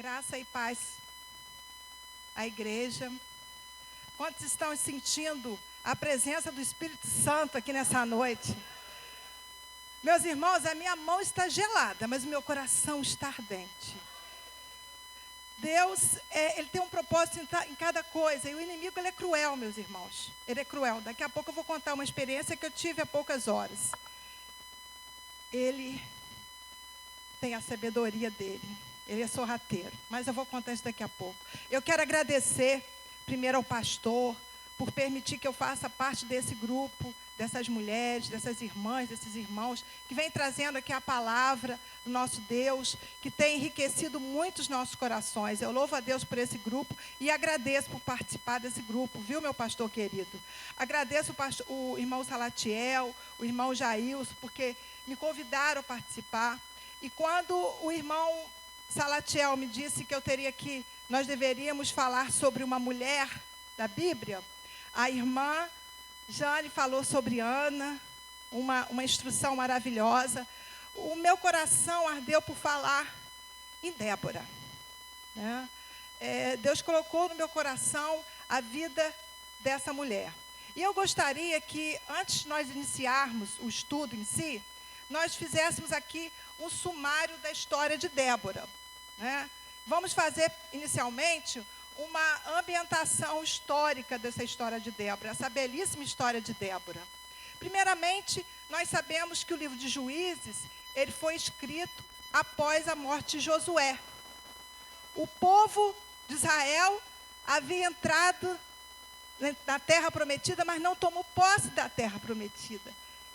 Graça e paz à igreja. Quantos estão sentindo a presença do Espírito Santo aqui nessa noite? Meus irmãos, a minha mão está gelada, mas o meu coração está ardente. Deus, Ele tem um propósito em cada coisa. E o inimigo, ele é cruel, meus irmãos. Ele é cruel. Daqui a pouco eu vou contar uma experiência que eu tive há poucas horas. Ele tem a sabedoria dele. Ele é sorrateiro. Mas eu vou contar isso daqui a pouco. Eu quero agradecer primeiro ao pastor por permitir que eu faça parte desse grupo, dessas mulheres, dessas irmãs, desses irmãos, que vem trazendo aqui a palavra do nosso Deus, que tem enriquecido muito os nossos corações. Eu louvo a Deus por esse grupo e agradeço por participar desse grupo, viu, meu pastor querido? Agradeço o irmão Salatiel, o irmão Jailson, porque me convidaram a participar. E quando o irmão Salatiel me disse que nós deveríamos falar sobre uma mulher da Bíblia, a irmã Jane falou sobre Ana, uma instrução maravilhosa. O meu coração ardeu por falar em Débora, né? Deus colocou no meu coração a vida dessa mulher. E eu gostaria que, antes de nós iniciarmos o estudo em si, nós fizéssemos aqui um sumário da história de Débora, né? Vamos fazer, inicialmente, uma ambientação histórica dessa história de Débora, essa belíssima história de Débora. Primeiramente, nós sabemos que o livro de Juízes, ele foi escrito após a morte de Josué. O povo de Israel havia entrado na terra prometida, mas não tomou posse da terra prometida.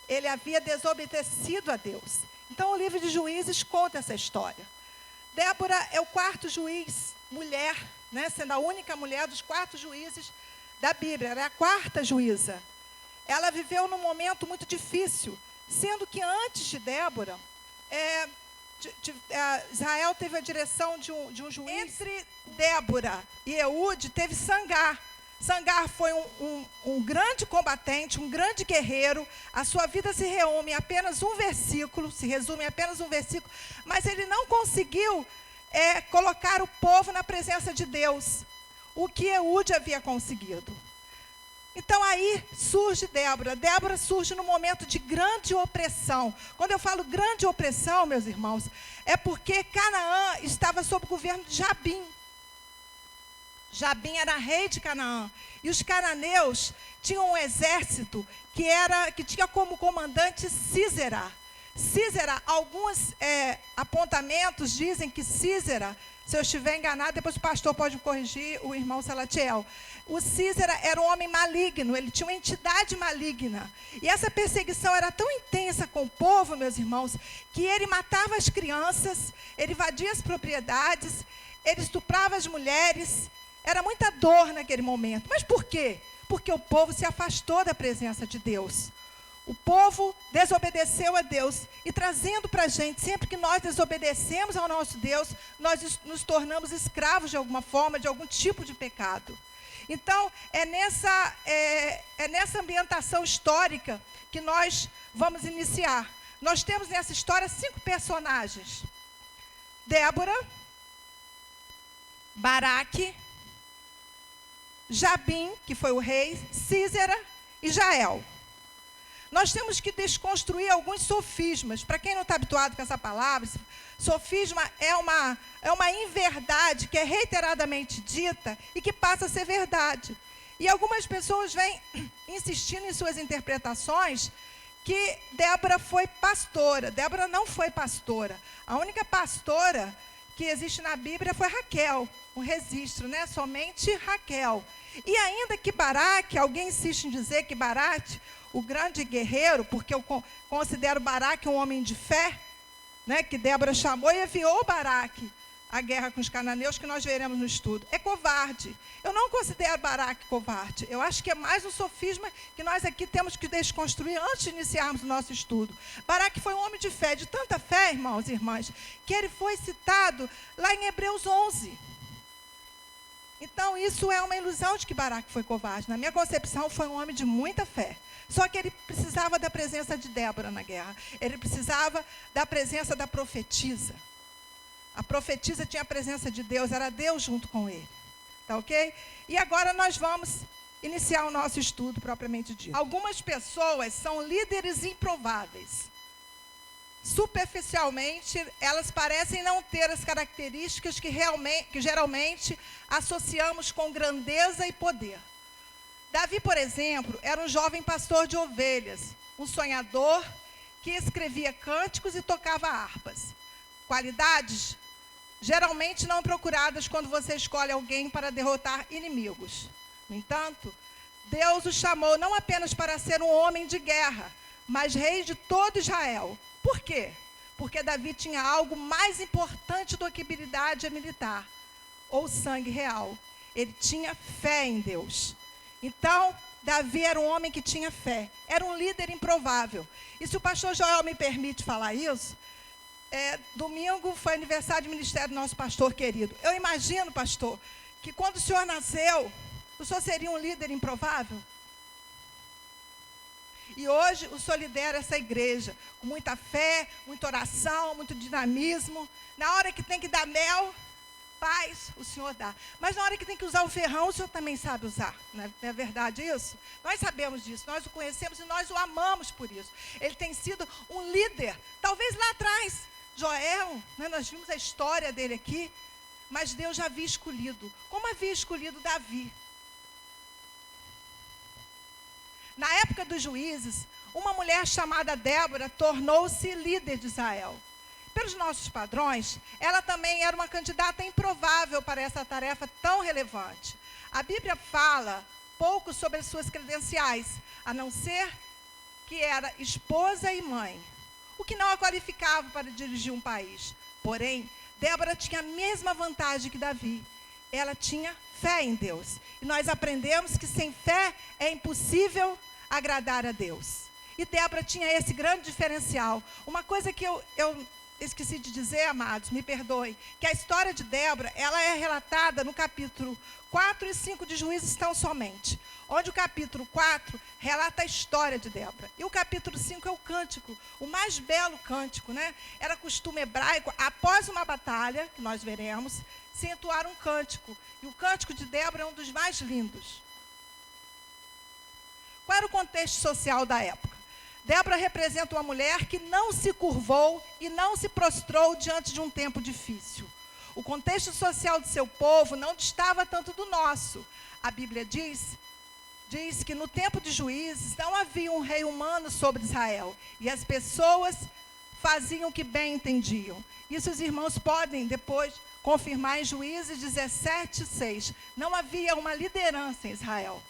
Ele havia desobedecido a Deus. Então, o livro de Juízes conta essa história. Débora é o quarto juiz, mulher, né, sendo a única mulher dos 4 juízes da Bíblia. Ela é a 4ª juíza. Ela viveu num momento muito difícil, sendo que antes de Débora, Israel teve a direção de um juiz. Entre Débora e Eude teve Sangar. Sangar foi um grande combatente, um grande guerreiro. A sua vida se resume em apenas um versículo, mas ele não conseguiu colocar o povo na presença de Deus, o que Eude havia conseguido. Então aí surge Débora. Débora surge num momento de grande opressão. Quando eu falo grande opressão, meus irmãos, é porque Canaã estava sob o governo de Jabim. Jabim era rei de Canaã. E os cananeus tinham um exército que tinha como comandante Sísera. Sísera, alguns apontamentos dizem que Sísera, se eu estiver enganado, depois o pastor pode corrigir, o irmão Salatiel. O Sísera era um homem maligno, ele tinha uma entidade maligna. E essa perseguição era tão intensa com o povo, meus irmãos, que ele matava as crianças, ele invadia as propriedades, ele estuprava as mulheres. Era muita dor naquele momento. Mas por quê? Porque o povo se afastou da presença de Deus. O povo desobedeceu a Deus. E trazendo para a gente, sempre que nós desobedecemos ao nosso Deus, nós nos tornamos escravos de alguma forma, de algum tipo de pecado. Então, é nessa ambientação histórica que nós vamos iniciar. Nós temos nessa história 5 personagens. Débora, Baraque, Jabim, que foi o rei, Sísera e Jael. Nós temos que desconstruir alguns sofismas. Para quem não está habituado com essa palavra, sofisma é uma inverdade que é reiteradamente dita e que passa a ser verdade. E algumas pessoas vêm insistindo em suas interpretações que Débora foi pastora. Débora não foi pastora. A única pastora que existe na Bíblia foi Raquel, um registro, né? Somente Raquel. E ainda que Baraque, alguém insiste em dizer que Baraque, o grande guerreiro, porque eu considero Baraque um homem de fé, né, que Débora chamou e enviou Baraque à guerra com os cananeus, que nós veremos no estudo. É covarde. Eu não considero Baraque covarde. Eu acho que é mais um sofisma que nós aqui temos que desconstruir antes de iniciarmos o nosso estudo. Baraque foi um homem de fé, de tanta fé, irmãos e irmãs, que ele foi citado lá em Hebreus 11. Então, isso é uma ilusão de que Baraque foi covarde. Na minha concepção, foi um homem de muita fé. Só que ele precisava da presença de Débora na guerra. Ele precisava da presença da profetisa. A profetisa tinha a presença de Deus, era Deus junto com ele. Tá ok? E agora nós vamos iniciar o nosso estudo propriamente dito. Algumas pessoas são líderes improváveis. Superficialmente, elas parecem não ter as características que geralmente associamos com grandeza e poder. Davi, por exemplo, era um jovem pastor de ovelhas, um sonhador que escrevia cânticos e tocava harpas. Qualidades geralmente não procuradas quando você escolhe alguém para derrotar inimigos. No entanto, Deus o chamou não apenas para ser um homem de guerra, mas rei de todo Israel. Por quê? Porque Davi tinha algo mais importante do que habilidade militar, ou sangue real. Ele tinha fé em Deus. Então, Davi era um homem que tinha fé. Era um líder improvável. E se o pastor Joel me permite falar isso, domingo foi aniversário de ministério do nosso pastor querido. Eu imagino, pastor, que quando o senhor nasceu, o senhor seria um líder improvável? E hoje o senhor lidera essa igreja com muita fé, muita oração, muito dinamismo. Na hora que tem que dar mel, paz, o senhor dá. Mas na hora que tem que usar o ferrão, o senhor também sabe usar. Não é verdade isso? Nós sabemos disso, nós o conhecemos e nós o amamos por isso. Ele tem sido um líder, talvez lá atrás, Joel, né, nós vimos a história dele aqui, mas Deus já havia escolhido, como havia escolhido Davi. Na época dos juízes, uma mulher chamada Débora tornou-se líder de Israel. Pelos nossos padrões, ela também era uma candidata improvável para essa tarefa tão relevante. A Bíblia fala pouco sobre as suas credenciais, a não ser que era esposa e mãe, o que não a qualificava para dirigir um país. Porém, Débora tinha a mesma vantagem que Davi. Ela tinha fé em Deus. E nós aprendemos que sem fé é impossível agradar a Deus. E Débora tinha esse grande diferencial. Uma coisa que eu esqueci de dizer, amados, me perdoem, que a história de Débora, ela é relatada no capítulo 4 e 5 de Juízes tão somente. Onde o capítulo 4 relata a história de Débora. E o capítulo 5 é o cântico, o mais belo cântico, né? Era costume hebraico, após uma batalha, que nós veremos, se entoar um cântico. E o cântico de Débora é um dos mais lindos. Qual era o contexto social da época? Débora representa uma mulher que não se curvou e não se prostrou diante de um tempo difícil. O contexto social de seu povo não distava tanto do nosso. A Bíblia diz que no tempo de Juízes não havia um rei humano sobre Israel. E as pessoas faziam o que bem entendiam. Isso os irmãos podem depois confirmar em Juízes 17:6. Não havia uma liderança em Israel.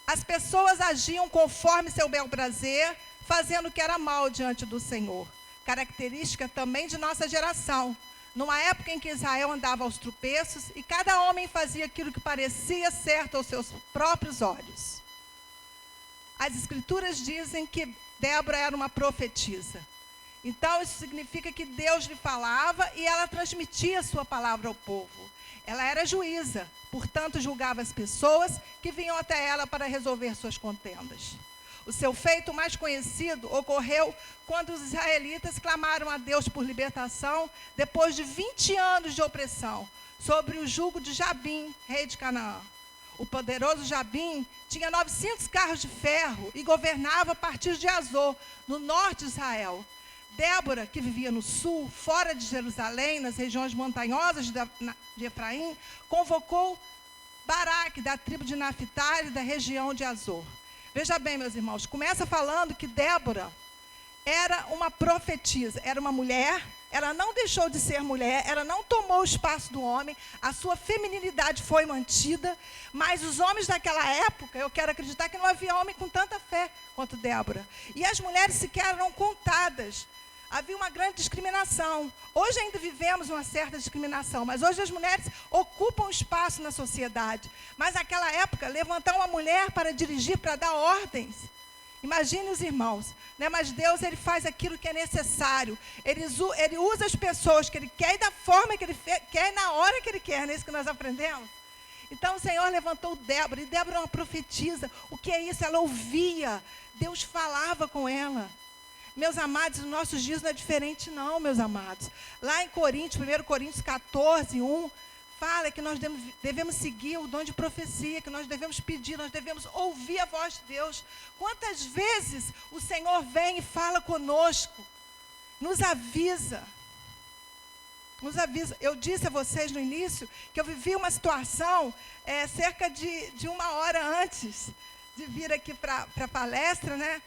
As pessoas agiam conforme seu bel prazer, fazendo o que era mal diante do Senhor. Característica também de nossa geração. Numa época em que Israel andava aos tropeços e cada homem fazia aquilo que parecia certo aos seus próprios olhos. As escrituras dizem que Débora era uma profetisa. Então isso significa que Deus lhe falava e ela transmitia a sua palavra ao povo. Ela era juíza, portanto julgava as pessoas que vinham até ela para resolver suas contendas. O seu feito mais conhecido ocorreu quando os israelitas clamaram a Deus por libertação depois de 20 anos de opressão, sobre o jugo de Jabim, rei de Canaã. O poderoso Jabim tinha 900 carros de ferro e governava a partir de Azor, no norte de Israel. Débora, que vivia no sul, fora de Jerusalém, nas regiões montanhosas de Efraim, convocou Baraque, da tribo de Naphtali, da região de Azor. Veja bem, meus irmãos, começa falando que Débora era uma profetisa, era uma mulher, ela não deixou de ser mulher, ela não tomou o espaço do homem, a sua feminilidade foi mantida, mas os homens daquela época, eu quero acreditar que não havia homem com tanta fé quanto Débora. E as mulheres sequer eram contadas. Havia uma grande discriminação. Hoje ainda vivemos uma certa discriminação, mas hoje as mulheres ocupam espaço na sociedade. Mas naquela época, levantar uma mulher para dirigir, para dar ordens. Imagine os irmãos, né? Mas Deus, Ele faz aquilo que é necessário. Ele usa as pessoas que Ele quer e da forma que Ele quer e na hora que Ele quer. Não é isso que nós aprendemos? Então o Senhor levantou Débora, e Débora é uma profetisa. O que é isso? Ela ouvia, Deus falava com ela. Meus amados, nos nossos dias não é diferente não, meus amados. Lá em Coríntios, 1 Coríntios 14, 1, fala que nós devemos seguir o dom de profecia, que nós devemos pedir, nós devemos ouvir a voz de Deus. Quantas vezes o Senhor vem e fala conosco, nos avisa. Nos avisa. Eu disse a vocês no início que eu vivi uma situação cerca de 1 hora antes de vir aqui para a palestra, né?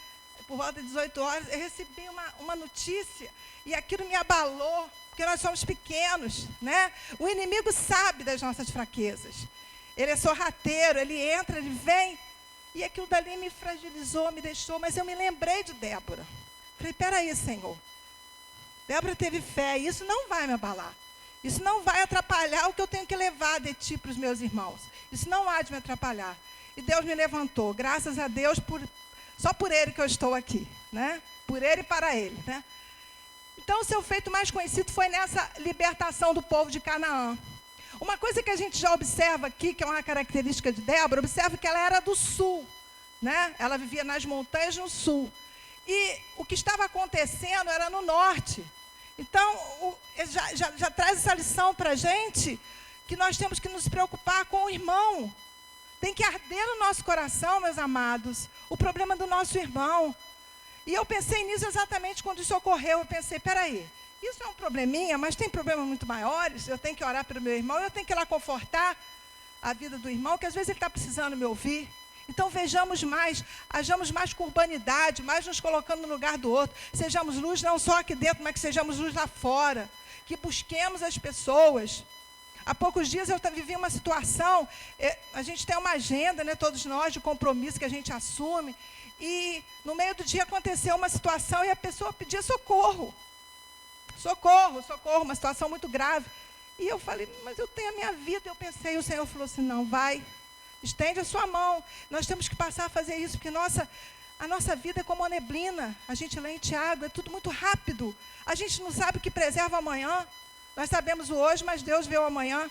Por volta de 18 horas, eu recebi uma notícia e aquilo me abalou, porque nós somos pequenos, né? O inimigo sabe das nossas fraquezas. Ele é sorrateiro, ele entra, ele vem. E aquilo dali me fragilizou, me deixou, mas eu me lembrei de Débora. Falei, peraí, Senhor. Débora teve fé, e isso não vai me abalar. Isso não vai atrapalhar o que eu tenho que levar de ti para os meus irmãos. Isso não há de me atrapalhar. E Deus me levantou, graças a Deus, só por Ele que eu estou aqui, né? Por Ele e para Ele, né? Então, o seu feito mais conhecido foi nessa libertação do povo de Canaã. Uma coisa que a gente já observa aqui, que é uma característica de Débora, observa que ela era do sul, né? Ela vivia nas montanhas no sul. E o que estava acontecendo era no norte. Então, já traz essa lição para a gente, que nós temos que nos preocupar com o irmão. Tem que arder no nosso coração, meus amados, o problema do nosso irmão. E eu pensei nisso exatamente quando isso ocorreu. Eu pensei, peraí, isso é um probleminha, mas tem problemas muito maiores. Eu tenho que orar pelo meu irmão, eu tenho que ir lá confortar a vida do irmão, que às vezes ele está precisando me ouvir. Então vejamos mais, hajamos mais com urbanidade, mais nos colocando no lugar do outro. Sejamos luz não só aqui dentro, mas que sejamos luz lá fora. Que busquemos as pessoas. Há poucos dias eu vivi uma situação, a gente tem uma agenda, né, todos nós, de compromisso que a gente assume. E no meio do dia aconteceu uma situação e a pessoa pedia socorro. Socorro, socorro, uma situação muito grave. E eu falei, mas eu tenho a minha vida. Eu pensei, o Senhor falou assim, não, vai. Estende a sua mão. Nós temos que passar a fazer isso, porque a nossa vida é como a neblina. A gente lê em Tiago, é tudo muito rápido. A gente não sabe o que preserva amanhã. Nós sabemos o hoje, mas Deus vê o amanhã.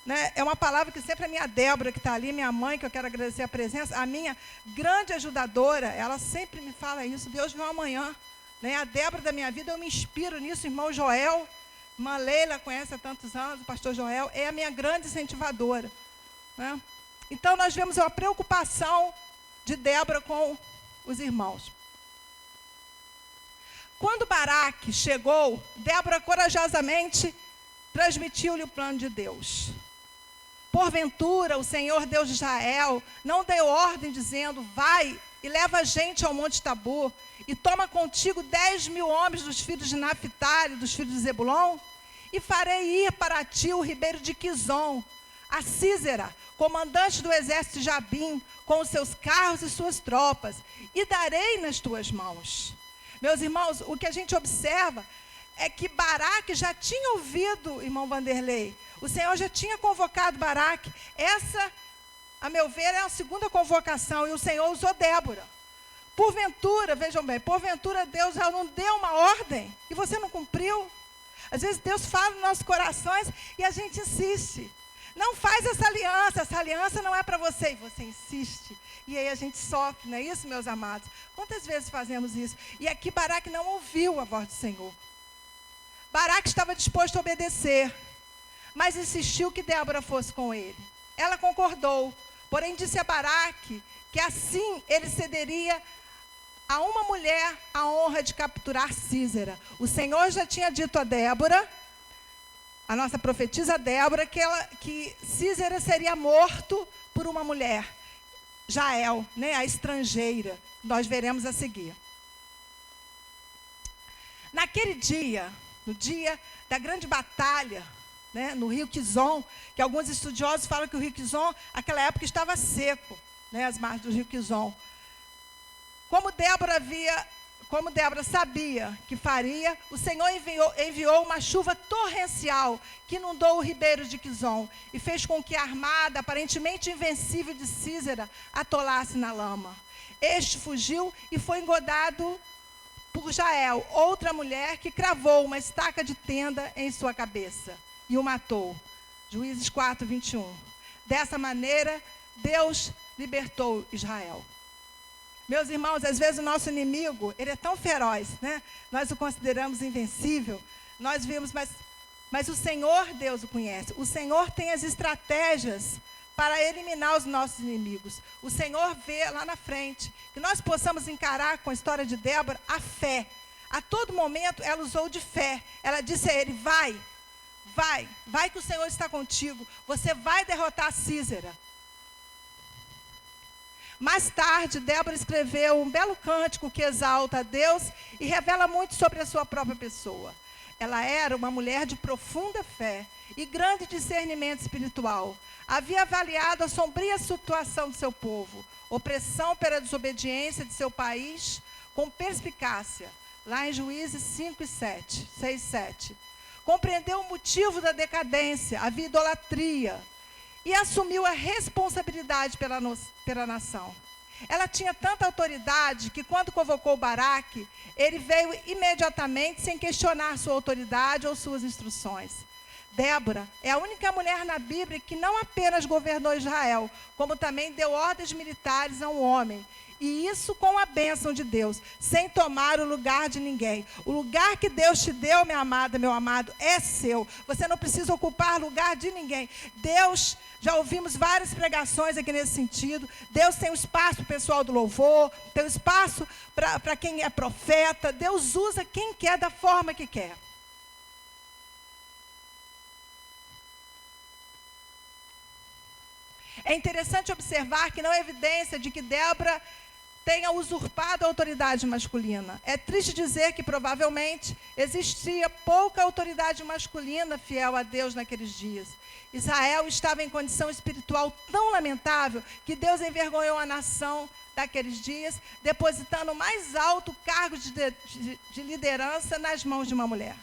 Né? É uma palavra que sempre a minha Débora, que está ali, minha mãe, que eu quero agradecer a presença, a minha grande ajudadora, ela sempre me fala isso, Deus vê o amanhã. Né? A Débora da minha vida, eu me inspiro nisso, o irmão Joel, irmã Leila, conhece há tantos anos, o pastor Joel, é a minha grande incentivadora. Né? Então, nós vemos uma preocupação de Débora com os irmãos. Quando Baraque chegou, Débora corajosamente transmitiu-lhe o plano de Deus. Porventura, o Senhor Deus de Israel não deu ordem dizendo, vai e leva a gente ao Monte Tabor e toma contigo 10.000 homens dos filhos de Naphtali, dos filhos de Zebulon, e farei ir para ti o ribeiro de Quizon, a Sísera, comandante do exército de Jabim, com os seus carros e suas tropas, e darei nas tuas mãos. Meus irmãos, o que a gente observa é que Baraque já tinha ouvido, irmão Vanderlei, o Senhor já tinha convocado Baraque. Essa, a meu ver, é a segunda convocação, e o Senhor usou Débora. Porventura, vejam bem, porventura Deus já não deu uma ordem e você não cumpriu. Às vezes Deus fala nos nossos corações e a gente insiste. Não faz essa aliança não é para você, e você insiste. E aí a gente sofre, não é isso, meus amados? Quantas vezes fazemos isso? E aqui Baraque não ouviu a voz do Senhor. Baraque estava disposto a obedecer, mas insistiu que Débora fosse com ele. Ela concordou, porém disse a Baraque que assim ele cederia a uma mulher a honra de capturar Sísera. O Senhor já tinha dito a Débora, a nossa profetisa Débora, que Sísera seria morto por uma mulher, Jael, né, a estrangeira. Nós veremos a seguir. Naquele dia, no dia da grande batalha, né, no rio Quizon, que alguns estudiosos falam que o rio Quizon, naquela época, estava seco, né, as margens do rio Quizon. Como Débora sabia que faria, o Senhor enviou uma chuva torrencial que inundou o ribeiro de Quizon e fez com que a armada, aparentemente invencível de Sísera, atolasse na lama. Este fugiu e foi engodado por Jael, outra mulher que cravou uma estaca de tenda em sua cabeça e o matou. Juízes 4, 21. Dessa maneira, Deus libertou Israel. Meus irmãos, às vezes o nosso inimigo, ele é tão feroz, né? Nós o consideramos invencível. Nós vimos, mas o Senhor, Deus o conhece. O Senhor tem as estratégias para eliminar os nossos inimigos. O Senhor vê lá na frente. Que nós possamos encarar com a história de Débora a fé. A todo momento ela usou de fé. Ela disse a ele, vai que o Senhor está contigo. Você vai derrotar Sísera. Mais tarde, Débora escreveu um belo cântico que exalta a Deus e revela muito sobre a sua própria pessoa. Ela era uma mulher de profunda fé e grande discernimento espiritual. Havia avaliado a sombria situação do seu povo, opressão pela desobediência de seu país, com perspicácia, lá em Juízes 6 e 7. Compreendeu o motivo da decadência, havia idolatria, e assumiu a responsabilidade pela nação. Ela tinha tanta autoridade que, quando convocou Baraque, ele veio imediatamente sem questionar sua autoridade ou suas instruções. Débora é a única mulher na Bíblia que não apenas governou Israel, como também deu ordens militares a um homem. E isso com a bênção de Deus, sem tomar o lugar de ninguém. O lugar que Deus te deu, minha amada, meu amado, é seu. Você não precisa ocupar lugar de ninguém. Deus, já ouvimos várias pregações aqui nesse sentido. Deus tem um espaço para o pessoal do louvor, tem um espaço para quem é profeta. Deus usa quem quer da forma que quer. É interessante observar que não há evidência de que Débora tenha usurpado a autoridade masculina. É triste dizer que, provavelmente, existia pouca autoridade masculina fiel a Deus naqueles dias. Israel estava em condição espiritual tão lamentável que Deus envergonhou a nação daqueles dias, depositando o mais alto cargo de liderança nas mãos de uma mulher.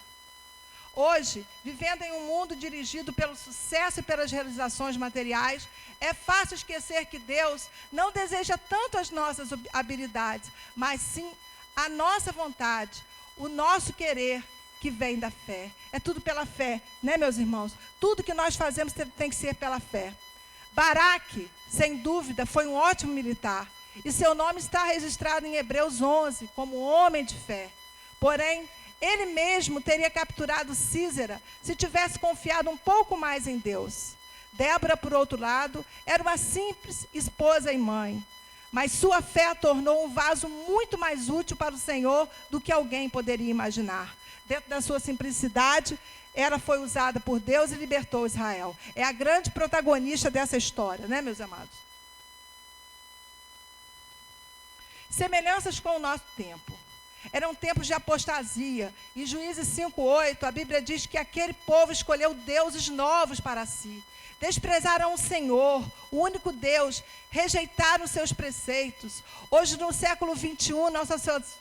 Hoje, vivendo em um mundo dirigido pelo sucesso e pelas realizações materiais, é fácil esquecer que Deus não deseja tanto as nossas habilidades, mas sim a nossa vontade, o nosso querer que vem da fé. É tudo pela fé, né, meus irmãos? Tudo que nós fazemos tem que ser pela fé. Baraque, sem dúvida, foi um ótimo militar, e seu nome está registrado em Hebreus 11 como homem de fé. Porém, ele mesmo teria capturado Sísera se tivesse confiado um pouco mais em Deus. Débora, por outro lado, era uma simples esposa e mãe. Mas sua fé a tornou um vaso muito mais útil para o Senhor do que alguém poderia imaginar. Dentro da sua simplicidade, ela foi usada por Deus e libertou Israel. É a grande protagonista dessa história, né, meus amados? Semelhanças com o nosso tempo. Eram tempos de apostasia. Em Juízes 5:8, a Bíblia diz que aquele povo escolheu deuses novos para si. Desprezaram o Senhor, o único Deus, rejeitaram seus preceitos. Hoje, no século 21, nossa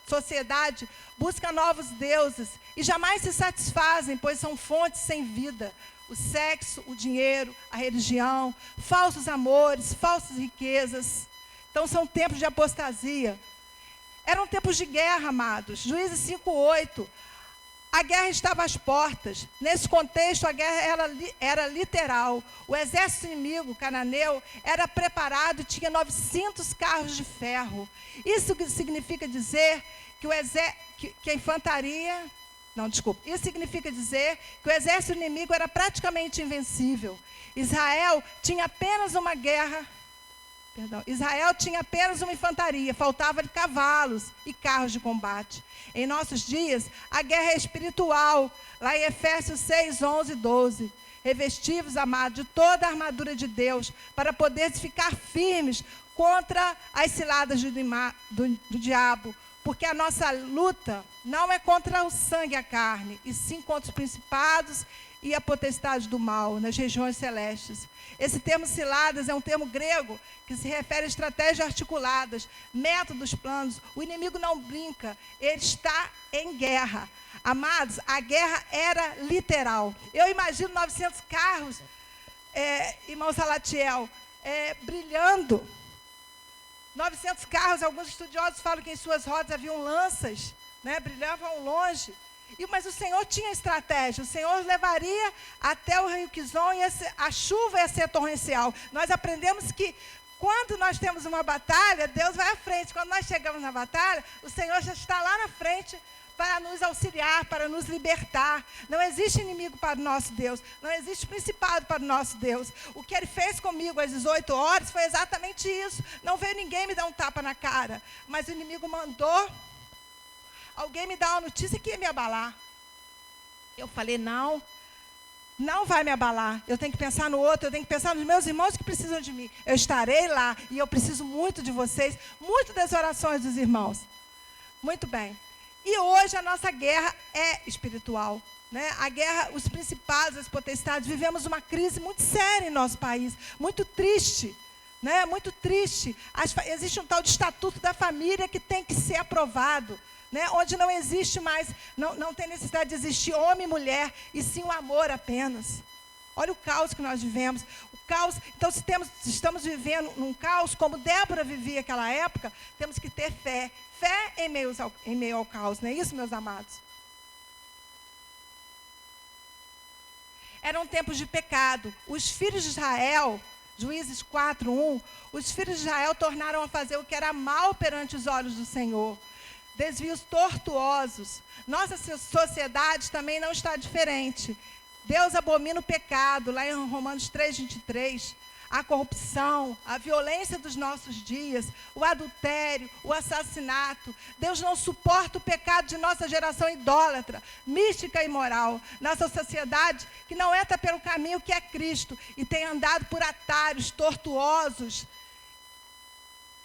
sociedade busca novos deuses e jamais se satisfazem, pois são fontes sem vida. O sexo, o dinheiro, a religião, falsos amores, falsas riquezas. Então, são tempos de apostasia. Eram tempos de guerra, amados. Juízes 5:8. A guerra estava às portas. Nesse contexto, a guerra era literal. O exército inimigo, cananeu, era preparado e tinha 900 carros de ferro. Isso significa dizer que a infantaria... Isso significa dizer que o exército inimigo era praticamente invencível. Israel tinha apenas uma infantaria, faltava de cavalos e carros de combate. Em nossos dias, a guerra é espiritual, lá em Efésios 6, 11 e 12. Revestivos, amados, de toda a armadura de Deus, para poderes ficar firmes contra as ciladas do diabo, porque a nossa luta não é contra o sangue e a carne, e sim contra os principados e a potestade do mal, nas regiões celestes. Esse termo ciladas é um termo grego que se refere a estratégias articuladas, métodos, planos. O inimigo não brinca, ele está em guerra. Amados, a guerra era literal. Eu imagino 900 carros, irmão Salatiel, brilhando. 900 carros, alguns estudiosos falam que em suas rodas haviam lanças, né, brilhavam longe. Mas o Senhor tinha estratégia, o Senhor levaria até o rio Quizon e a chuva ia ser torrencial. Nós aprendemos que Quando nós temos uma batalha, Deus vai à frente. Quando nós chegamos na batalha, o Senhor já está lá na frente para nos auxiliar, para nos libertar. Não existe inimigo para o nosso Deus. Não existe principado para o nosso Deus. O que Ele fez comigo às 18 horas foi exatamente isso. Não veio ninguém me dar um tapa na cara. Mas o inimigo mandou alguém me dar uma notícia que ia me abalar. Eu falei, não vai me abalar. Eu tenho que pensar no outro, eu tenho que pensar nos meus irmãos que precisam de mim. Eu estarei lá e eu preciso muito de vocês, muito das orações dos irmãos. Muito bem. E hoje a nossa guerra é espiritual, né? A guerra, os principados, as potestades, vivemos uma crise muito séria em nosso país, muito triste, né? Muito triste. Existe um tal de estatuto da família que tem que ser aprovado, né? Onde não existe mais, não tem necessidade de existir homem e mulher, e sim o amor apenas. Olha o caos que nós vivemos. O caos. Então, se estamos vivendo num caos, como Débora vivia naquela época, temos que ter fé. Fé em meio ao caos, não é isso, meus amados? Eram tempos de pecado. Os filhos de Israel, Juízes 4:1, os filhos de Israel tornaram a fazer o que era mal perante os olhos do Senhor. Desvios tortuosos. Nossa sociedade também não está diferente. Deus abomina o pecado, lá em Romanos 3:23. A corrupção, a violência dos nossos dias, o adultério, o assassinato. Deus não suporta o pecado de nossa geração idólatra, mística e imoral. Nossa sociedade que não entra pelo caminho que é Cristo e tem andado por atalhos tortuosos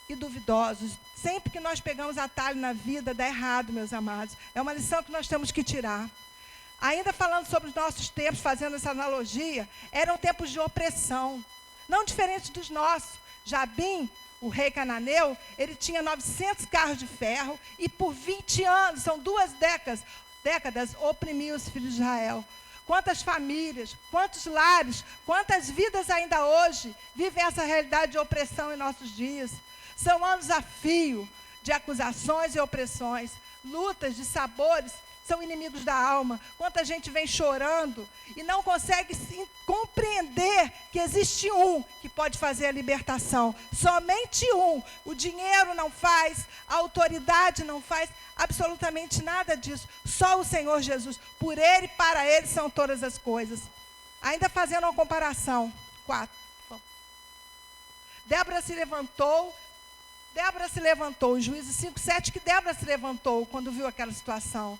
e duvidosos. Sempre que nós pegamos atalho na vida, dá errado, meus amados. É uma lição que nós temos que tirar. Ainda falando sobre os nossos tempos, fazendo essa analogia, eram tempos de opressão. Não diferente dos nossos. Jabim, o rei cananeu, ele tinha 900 carros de ferro e por 20 anos, são 2 décadas, oprimiu os filhos de Israel. Quantas famílias, quantos lares, quantas vidas ainda hoje vivem essa realidade de opressão em nossos dias. São anos a fio de acusações e opressões, lutas de sabores, são inimigos da alma. Quanta gente vem chorando e não consegue compreender que existe um que pode fazer a libertação. Somente um. O dinheiro não faz, a autoridade não faz absolutamente nada disso. Só o Senhor Jesus. Por Ele e para Ele são todas as coisas. Ainda fazendo uma comparação. 4. Débora se levantou, Juízes 5:7, que Débora se levantou quando viu aquela situação.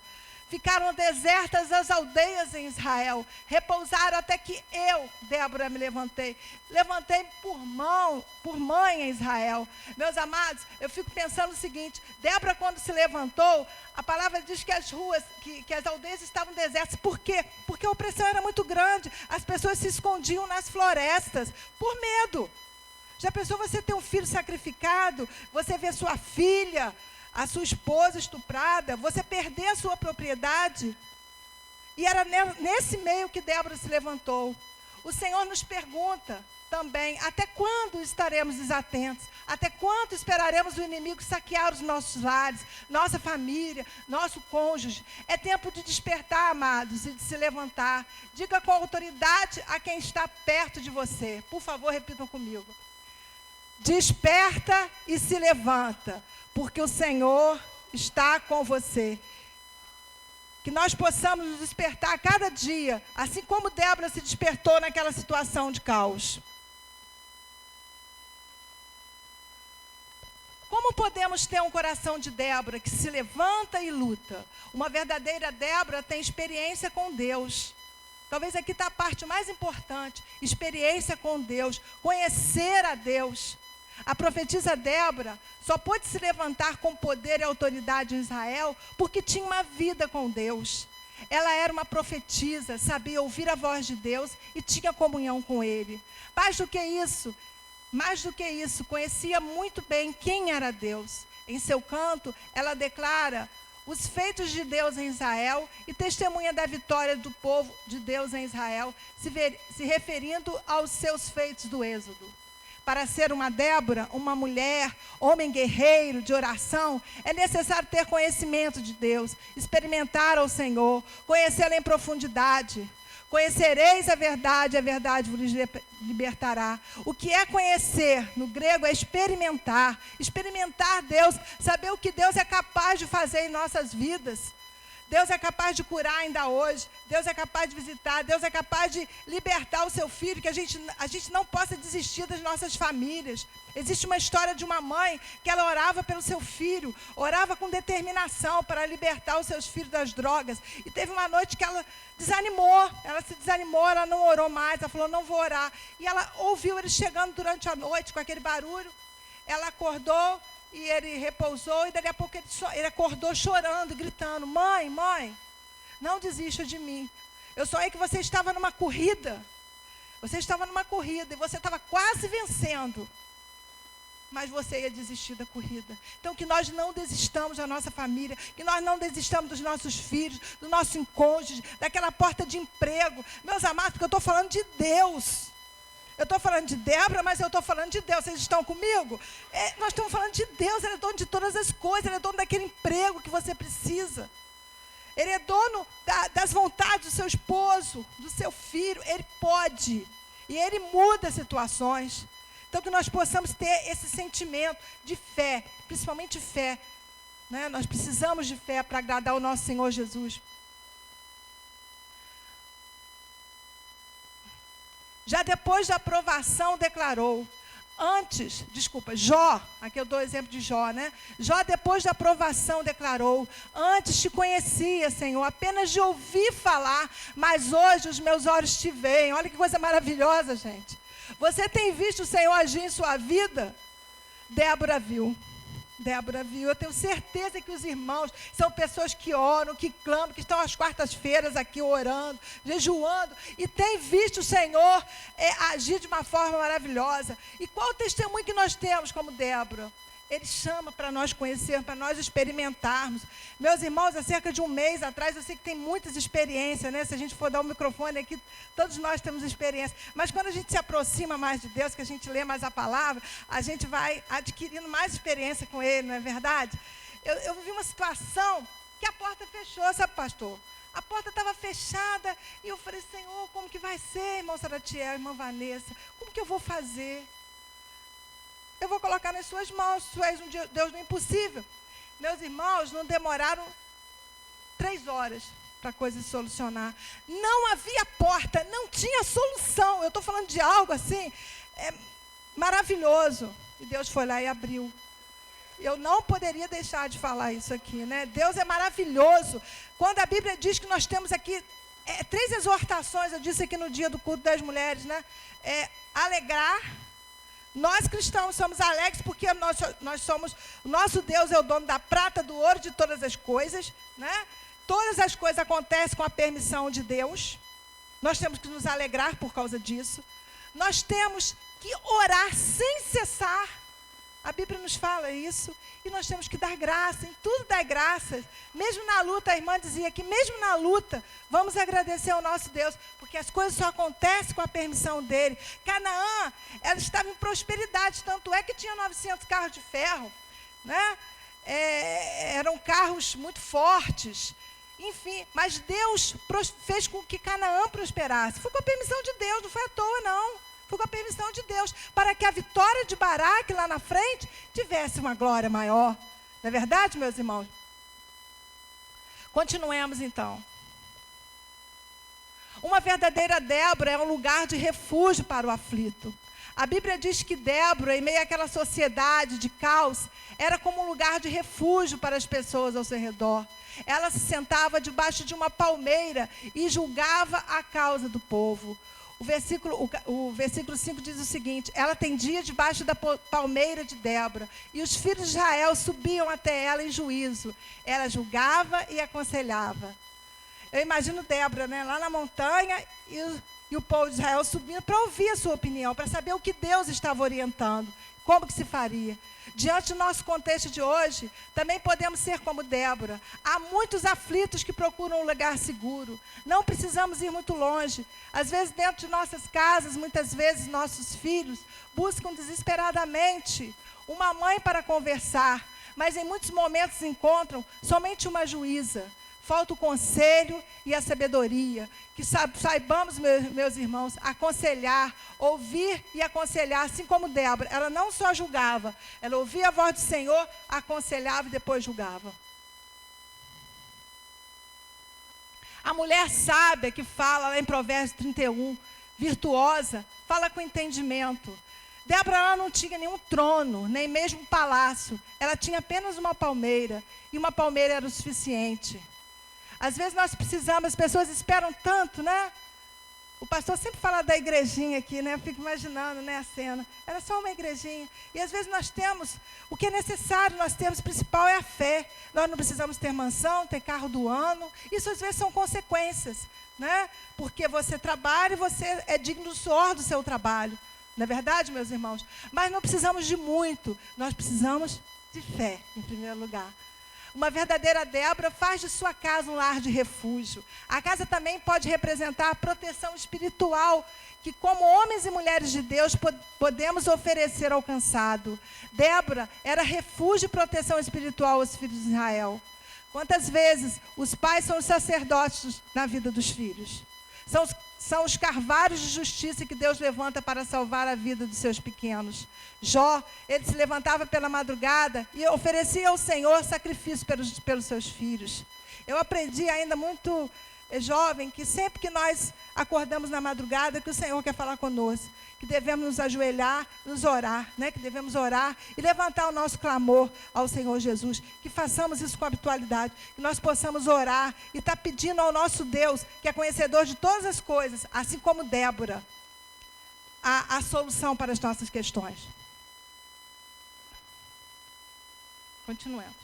Ficaram desertas as aldeias em Israel. Repousaram até que eu, Débora, me levantei. Levantei por mãe em Israel. Meus amados, eu fico pensando o seguinte. Débora, quando se levantou, a palavra diz que as ruas, que as aldeias estavam desertas. Por quê? Porque a opressão era muito grande. As pessoas se escondiam nas florestas por medo. Já pensou você ter um filho sacrificado? Você vê sua filha, a sua esposa estuprada, você perder a sua propriedade. E era nesse meio que Débora se levantou. O Senhor nos pergunta também, até quando estaremos desatentos? Até quando esperaremos o inimigo saquear os nossos lares, nossa família, nosso cônjuge? É tempo de despertar, amados, e de se levantar. Diga com autoridade a quem está perto de você. Por favor, repitam comigo. Desperta e se levanta, porque o Senhor está com você. Que nós possamos nos despertar a cada dia, assim como Débora se despertou naquela situação de caos. Como podemos ter um coração de Débora que se levanta e luta? Uma verdadeira Débora tem experiência com Deus. Talvez aqui está a parte mais importante, experiência com Deus, conhecer a Deus. A profetisa Débora só pôde se levantar com poder e autoridade em Israel porque tinha uma vida com Deus. Ela era uma profetisa, sabia ouvir a voz de Deus e tinha comunhão com Ele. Mais do que isso, conhecia muito bem quem era Deus. Em seu canto, ela declara os feitos de Deus em Israel e testemunha da vitória do povo de Deus em Israel, se referindo aos seus feitos do Êxodo. Para ser uma Débora, uma mulher, homem guerreiro de oração, é necessário ter conhecimento de Deus, experimentar ao Senhor, conhecê-lo em profundidade. Conhecereis a verdade vos libertará. O que é conhecer, no grego, é experimentar. Experimentar Deus, saber o que Deus é capaz de fazer em nossas vidas. Deus é capaz de curar ainda hoje. Deus é capaz de visitar. Deus é capaz de libertar o seu filho. Que a gente não possa desistir das nossas famílias. Existe uma história de uma mãe que ela orava pelo seu filho. Orava com determinação para libertar os seus filhos das drogas. E teve uma noite que ela desanimou. Ela se desanimou, ela não orou mais. Ela falou, não vou orar. E ela ouviu ele chegando durante a noite com aquele barulho. Ela acordou. E ele repousou, e daqui a pouco ele acordou chorando, gritando, mãe, não desista de mim. Eu sonhei que você estava numa corrida. Você estava numa corrida e você estava quase vencendo. Mas você ia desistir da corrida. Então, que nós não desistamos da nossa família, que nós não desistamos dos nossos filhos, do nosso cônjuge, daquela porta de emprego. Meus amados, porque eu estou falando de Deus. Eu estou falando de Débora, mas eu estou falando de Deus. Vocês estão comigo? Nós estamos falando de Deus. Ele é dono de todas as coisas. Ele é dono daquele emprego que você precisa. Ele é dono das vontades do seu esposo, do seu filho. Ele pode. E Ele muda situações. Então, que nós possamos ter esse sentimento de fé, principalmente fé. Né? Nós precisamos de fé para agradar o nosso Senhor Jesus. Já depois da aprovação declarou, Jó, aqui eu dou o exemplo de Jó, né? Jó, depois da aprovação, declarou, antes te conhecia, Senhor, apenas de ouvir falar, mas hoje os meus olhos te veem. Olha que coisa maravilhosa, gente. Você tem visto o Senhor agir em sua vida? Débora viu. Eu tenho certeza que os irmãos são pessoas que oram, que clamam, que estão às quartas-feiras aqui orando, jejuando, e têm visto o Senhor agir de uma forma maravilhosa. E qual o testemunho que nós temos como Débora? Ele chama para nós conhecermos, para nós experimentarmos. Meus irmãos, há cerca de um mês atrás, eu sei que tem muitas experiências, né? Se a gente for dar o microfone aqui, todos nós temos experiência. Mas quando a gente se aproxima mais de Deus, que a gente lê mais a palavra, a gente vai adquirindo mais experiência com Ele, não é verdade? Eu vivi uma situação que a porta fechou, sabe, pastor? A porta estava fechada e eu falei, Senhor, como que vai ser, irmão Saratiel, irmã Vanessa? Como que eu vou fazer? Eu vou colocar nas suas mãos, tu és um Deus do impossível. Meus irmãos, não demoraram 3 horas para a coisa se solucionar. Não havia porta, não tinha solução. Eu estou falando de algo assim, maravilhoso. E Deus foi lá e abriu. Eu não poderia deixar de falar isso aqui, né? Deus é maravilhoso. Quando a Bíblia diz que nós temos aqui 3 exortações, eu disse aqui no dia do culto das mulheres, né? Alegrar. Nós cristãos somos alegres porque nós somos, o nosso Deus é o dono da prata, do ouro, de todas as coisas, né? Todas as coisas acontecem com a permissão de Deus. Nós temos que nos alegrar por causa disso. Nós temos que orar sem cessar. A Bíblia nos fala isso. E nós temos que dar graça, em tudo dar graças. Mesmo na luta, a irmã dizia que mesmo na luta, vamos agradecer ao nosso Deus, porque as coisas só acontecem com a permissão dele. Canaã, ela estava em prosperidade, tanto é que tinha 900 carros de ferro, né? Eram carros muito fortes. Enfim, mas Deus fez com que Canaã prosperasse. Foi com a permissão de Deus, não foi à toa, não. Foi com a permissão de Deus, para que a vitória de Baraque lá na frente tivesse uma glória maior. Não é verdade, meus irmãos? Continuemos então. Uma verdadeira Débora é um lugar de refúgio para o aflito. A Bíblia diz que Débora, em meio àquela sociedade de caos, era como um lugar de refúgio para as pessoas ao seu redor. Ela se sentava debaixo de uma palmeira e julgava a causa do povo. O versículo 5 diz o seguinte: ela atendia debaixo da palmeira de Débora, e os filhos de Israel subiam até ela em juízo. Ela julgava e aconselhava. Eu imagino Débora, né, lá na montanha, e o povo de Israel subindo para ouvir a sua opinião, para saber o que Deus estava orientando, como que se faria. Diante do nosso contexto de hoje, também podemos ser como Débora. Há muitos aflitos que procuram um lugar seguro. Não precisamos ir muito longe. Às vezes, dentro de nossas casas, muitas vezes nossos filhos buscam desesperadamente uma mãe para conversar, mas em muitos momentos encontram somente uma juíza. falta o conselho e a sabedoria. Que saibamos, meus irmãos, aconselhar, ouvir e aconselhar, assim como Débora. Ela não só julgava, ela ouvia a voz do Senhor, aconselhava e depois julgava. A mulher sábia que fala lá em Provérbios 31, virtuosa, fala com entendimento. Débora, ela não tinha nenhum trono, nem mesmo um palácio. Ela tinha apenas uma palmeira, e uma palmeira era o suficiente. Às vezes nós precisamos, as pessoas esperam tanto, né? O pastor sempre fala da igrejinha aqui, né? Eu fico imaginando, né, a cena. Era só uma igrejinha. E às vezes nós temos, o que é necessário, nós temos, o principal é a fé. Nós não precisamos ter mansão, ter carro do ano. Isso às vezes são consequências, né? Porque você trabalha e você é digno do suor do seu trabalho. Não é verdade, meus irmãos? Mas não precisamos de muito. Nós precisamos de fé, em primeiro lugar. Uma verdadeira Débora faz de sua casa um lar de refúgio. A casa também pode representar a proteção espiritual que, como homens e mulheres de Deus, podemos oferecer ao cansado. Débora era refúgio e proteção espiritual aos filhos de Israel. Quantas vezes os pais são os sacerdotes na vida dos filhos? São os carvalhos de justiça que Deus levanta para salvar a vida dos seus pequenos. Jó, ele se levantava pela madrugada e oferecia ao Senhor sacrifício pelos seus filhos. Eu aprendi ainda muito jovem que sempre que nós acordamos na madrugada, que o Senhor quer falar conosco, que devemos nos ajoelhar, nos orar, né? Que devemos orar e levantar o nosso clamor ao Senhor Jesus, que façamos isso com habitualidade, que nós possamos orar e estar pedindo ao nosso Deus, que é conhecedor de todas as coisas, assim como Débora, a solução para as nossas questões. Continuemos.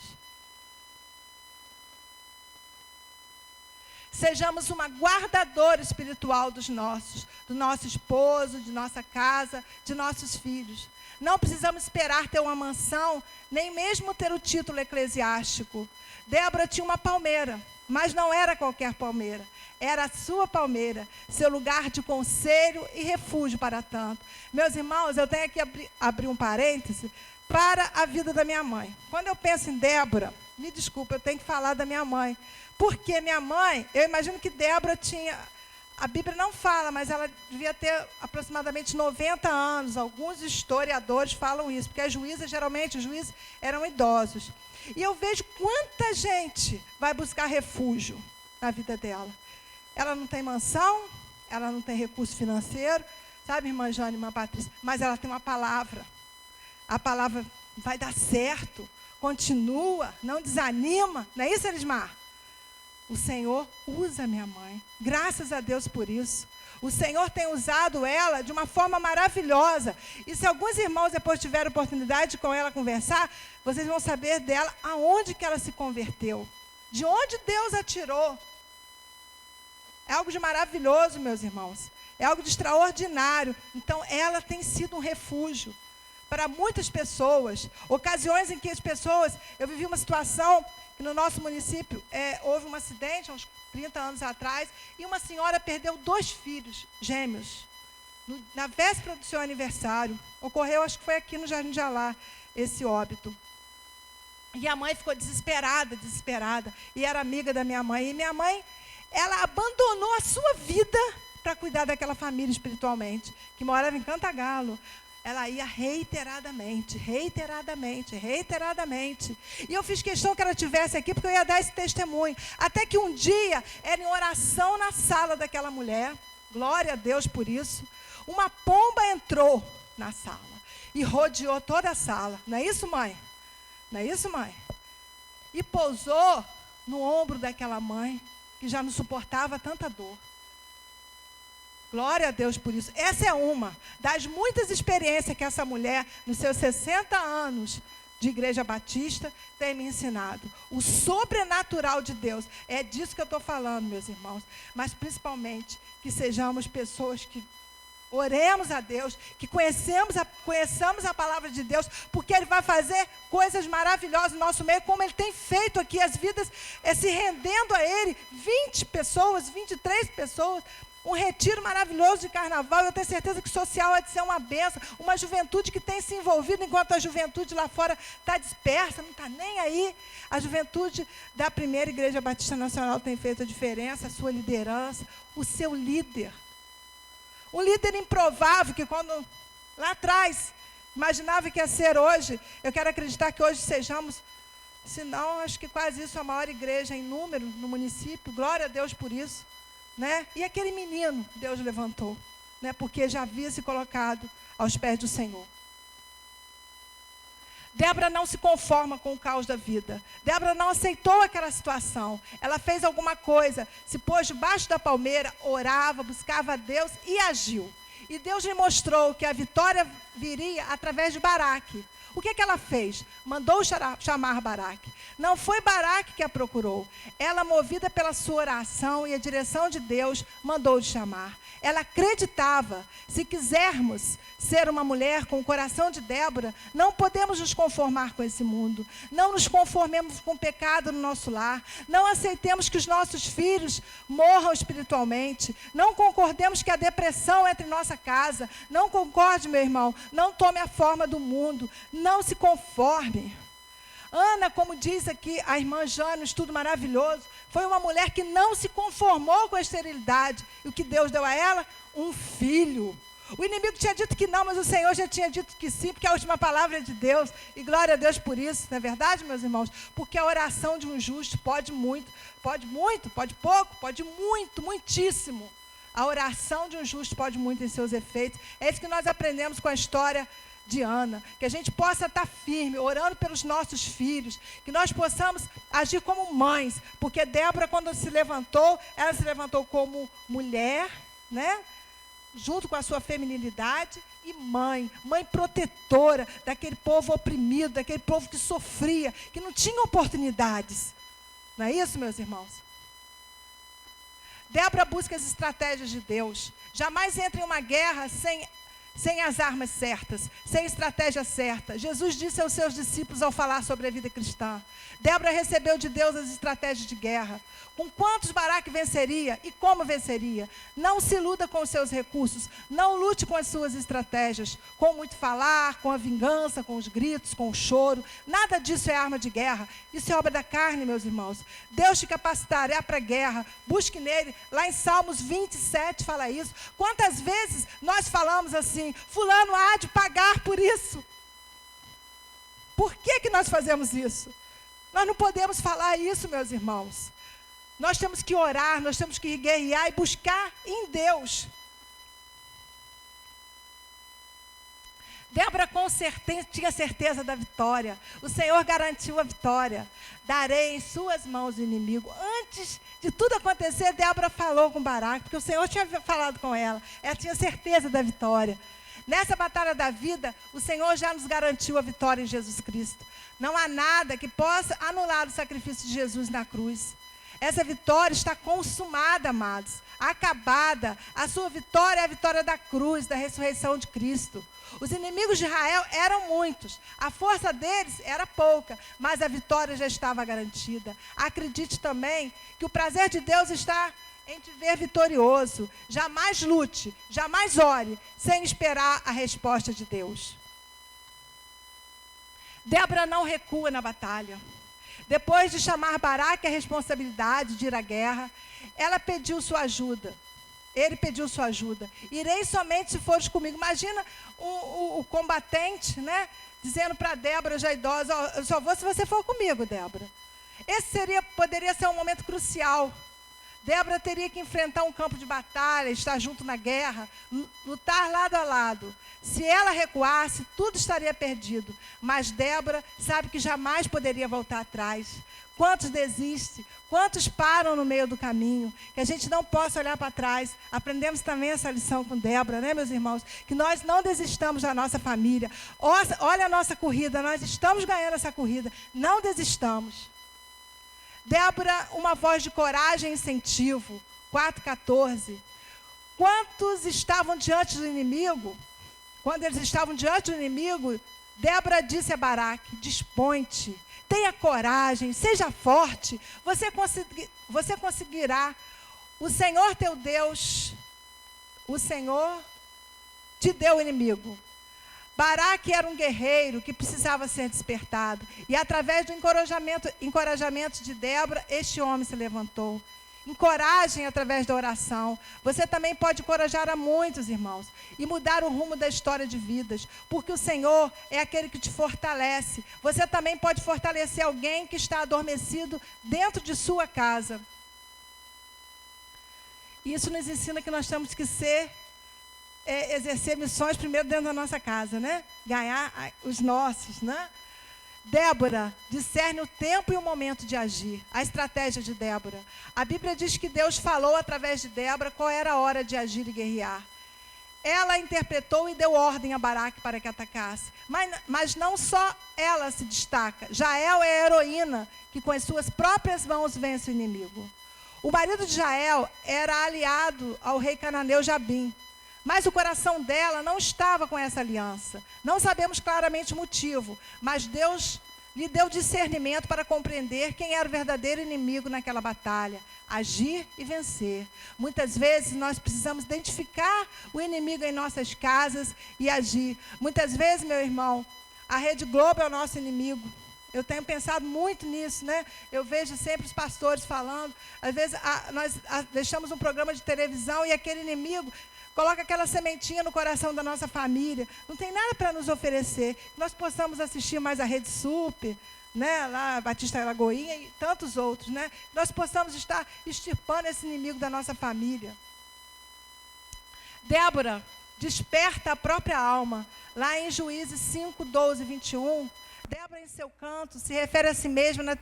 Sejamos uma guardadora espiritual do nosso esposo, de nossa casa, de nossos filhos. Não precisamos esperar ter uma mansão, nem mesmo ter o título eclesiástico. Débora tinha uma palmeira, mas não era qualquer palmeira. Era a sua palmeira, seu lugar de conselho e refúgio para tanto. Meus irmãos, eu tenho que abrir um parêntese para a vida da minha mãe. Quando eu penso em Débora, me desculpa, eu tenho que falar da minha mãe. Porque minha mãe, eu imagino que Débora tinha, a Bíblia não fala, mas ela devia ter aproximadamente 90 anos. Alguns historiadores falam isso, porque as juízas, geralmente, os juízes eram idosos. E eu vejo quanta gente vai buscar refúgio na vida dela. Ela não tem mansão, ela não tem recurso financeiro, sabe, irmã Jane, irmã Patrícia? Mas ela tem uma palavra. A palavra vai dar certo, continua, não desanima. Não é isso, Elismar? O Senhor usa minha mãe. Graças a Deus por isso. O Senhor tem usado ela de uma forma maravilhosa. E se alguns irmãos depois tiverem oportunidade de com ela conversar, vocês vão saber dela aonde que ela se converteu. De onde Deus a tirou. É algo de maravilhoso, meus irmãos. É algo de extraordinário. Então, ela tem sido um refúgio para muitas pessoas. Ocasiões em que as pessoas... Eu vivi uma situação que no nosso município houve um acidente, há uns 30 anos atrás, e uma senhora perdeu 2 filhos gêmeos. Na véspera do seu aniversário. Ocorreu, acho que foi aqui no Jardim de Alá, esse óbito. E a mãe ficou desesperada. E era amiga da minha mãe. E minha mãe, ela abandonou a sua vida para cuidar daquela família espiritualmente, que morava em Cantagalo. Ela ia reiteradamente. E eu fiz questão que ela estivesse aqui, porque eu ia dar esse testemunho. Até que um dia, era em oração na sala daquela mulher, glória a Deus por isso, uma pomba entrou na sala e rodeou toda a sala. Não é isso, mãe? Não é isso, mãe? E pousou no ombro daquela mãe, que já não suportava tanta dor. Glória a Deus por isso. Essa é uma das muitas experiências que essa mulher, nos seus 60 anos de Igreja Batista, tem me ensinado. O sobrenatural de Deus. É disso que eu estou falando, meus irmãos. Mas, principalmente, que sejamos pessoas que Oremos a Deus, que conheçamos a palavra de Deus, porque Ele vai fazer coisas maravilhosas no nosso meio, como Ele tem feito aqui, as vidas se rendendo a Ele. 20 pessoas, 23 pessoas, um retiro maravilhoso de carnaval. Eu tenho certeza que o social há de ser uma bênção, uma juventude que tem se envolvido, enquanto a juventude lá fora está dispersa, não está nem aí. A juventude da primeira Igreja Batista Nacional tem feito a diferença, a sua liderança, o seu líder. Um líder improvável, que quando lá atrás imaginava que ia ser hoje, eu quero acreditar que hoje sejamos, se não, acho que quase isso, a maior igreja em número no município. Glória a Deus por isso, né? E aquele menino, Deus levantou, né? Porque já havia se colocado aos pés do Senhor. Débora não se conforma com o caos da vida. Débora não aceitou aquela situação. Ela fez alguma coisa, se pôs debaixo da palmeira, orava, buscava a Deus e agiu. E Deus lhe mostrou que a vitória viria através de Baraque. O que ela fez? Mandou chamar Baraque. Não foi Baraque que a procurou. Ela, movida pela sua oração e a direção de Deus, mandou chamar. Ela acreditava, se quisermos ser uma mulher com o coração de Débora, não podemos nos conformar com esse mundo. Não nos conformemos com o pecado no nosso lar. Não aceitemos que os nossos filhos morram espiritualmente. Não concordemos que a depressão entre em nossa casa. Não concorde, meu irmão. Não tome a forma do mundo. Não se conforme. Ana, como diz aqui a irmã Jane, um estudo maravilhoso, foi uma mulher que não se conformou com a esterilidade. E o que Deus deu a ela? Um filho. O inimigo tinha dito que não, mas o Senhor já tinha dito que sim, porque a última palavra é de Deus. E glória a Deus por isso, não é verdade, meus irmãos? Porque a oração de um justo pode muito, pode pouco, pode muito, muitíssimo. A oração de um justo pode muito em seus efeitos. É isso que nós aprendemos com a história de Ana, que a gente possa estar firme, orando pelos nossos filhos, que nós possamos agir como mães, porque Débora, quando se levantou, ela se levantou como mulher, né? Junto com a sua feminilidade, e mãe protetora daquele povo oprimido, daquele povo que sofria, que não tinha oportunidades. Não é isso, meus irmãos? Débora busca as estratégias de Deus. Jamais entra em uma guerra sem as armas certas, sem estratégia certa. Jesus disse aos seus discípulos ao falar sobre a vida cristã. Débora recebeu de Deus as estratégias de guerra. Com quantos Baraque venceria e como venceria? Não se iluda com os seus recursos, não lute com as suas estratégias, com muito falar, com a vingança, com os gritos, com o choro. Nada disso é arma de guerra, isso é obra da carne, meus irmãos. Deus te capacitará para a guerra, busque nele. Lá em Salmos 27 fala isso. Quantas vezes nós falamos assim, fulano há de pagar por isso? Por que nós fazemos isso? Nós não podemos falar isso, meus irmãos. Nós temos que orar, nós temos que guerrear e buscar em Deus. Débora tinha certeza da vitória. O Senhor garantiu a vitória. Darei em suas mãos o inimigo. Antes de tudo acontecer, Débora falou com Baraque, porque o Senhor tinha falado com ela. Ela tinha certeza da vitória. Nessa batalha da vida, o Senhor já nos garantiu a vitória em Jesus Cristo. Não há nada que possa anular o sacrifício de Jesus na cruz. Essa vitória está consumada, amados, acabada. A sua vitória é a vitória da cruz, da ressurreição de Cristo. Os inimigos de Israel eram muitos, a força deles era pouca, mas a vitória já estava garantida. Acredite também que o prazer de Deus está em te ver vitorioso. Jamais lute, jamais ore, sem esperar a resposta de Deus. Débora não recua na batalha. Depois de chamar Baraque a responsabilidade de ir à guerra, ela pediu sua ajuda. Ele pediu sua ajuda. Irei somente se fores comigo. Imagina o combatente, né? Dizendo para Débora, já idosa, eu só vou se você for comigo, Débora. Esse poderia ser um momento crucial. Débora teria que enfrentar um campo de batalha, estar junto na guerra, lutar lado a lado. Se ela recuasse, tudo estaria perdido. Mas Débora sabe que jamais poderia voltar atrás. Quantos desistem? Quantos param no meio do caminho? Que a gente não possa olhar para trás. Aprendemos também essa lição com Débora, né, meus irmãos? Que nós não desistamos da nossa família. Olha a nossa corrida, nós estamos ganhando essa corrida. Não desistamos. Débora, uma voz de coragem e incentivo. 4,14. Quantos estavam diante do inimigo? Quando eles estavam diante do inimigo, Débora disse a Baraque: dispõe-te, tenha coragem, seja forte, você conseguirá. O Senhor teu Deus, o Senhor te deu o inimigo. Baraque era um guerreiro que precisava ser despertado. E através do encorajamento de Débora, este homem se levantou. Encorajem através da oração. Você também pode encorajar a muitos, irmãos, e mudar o rumo da história de vidas, porque o Senhor é aquele que te fortalece. Você também pode fortalecer alguém que está adormecido dentro de sua casa. E isso nos ensina que nós temos que exercer missões primeiro dentro da nossa casa, né? Ganhar os nossos, né? Débora discerne o tempo e o momento de agir, a estratégia de Débora. A Bíblia diz que Deus falou através de Débora qual era a hora de agir e guerrear. Ela interpretou e deu ordem a Baraque para que atacasse. Mas não só ela se destaca. Jael é a heroína que com as suas próprias mãos vence o inimigo. O marido de Jael era aliado ao rei cananeu Jabim. Mas o coração dela não estava com essa aliança. Não sabemos claramente o motivo, mas Deus lhe deu discernimento para compreender quem era o verdadeiro inimigo naquela batalha. Agir e vencer. Muitas vezes nós precisamos identificar o inimigo em nossas casas e agir. Muitas vezes, meu irmão, a Rede Globo é o nosso inimigo. Eu tenho pensado muito nisso, né? Eu vejo sempre os pastores falando. Às vezes nós deixamos um programa de televisão e aquele inimigo coloca aquela sementinha no coração da nossa família. Não tem nada para nos oferecer. Nós possamos assistir mais a Rede Super, né? Lá, Batista Lagoinha e tantos outros, né? Nós possamos estar extirpando esse inimigo da nossa família. Débora desperta a própria alma. Lá em Juízes 5, 12, 21, Débora em seu canto se refere a si mesma na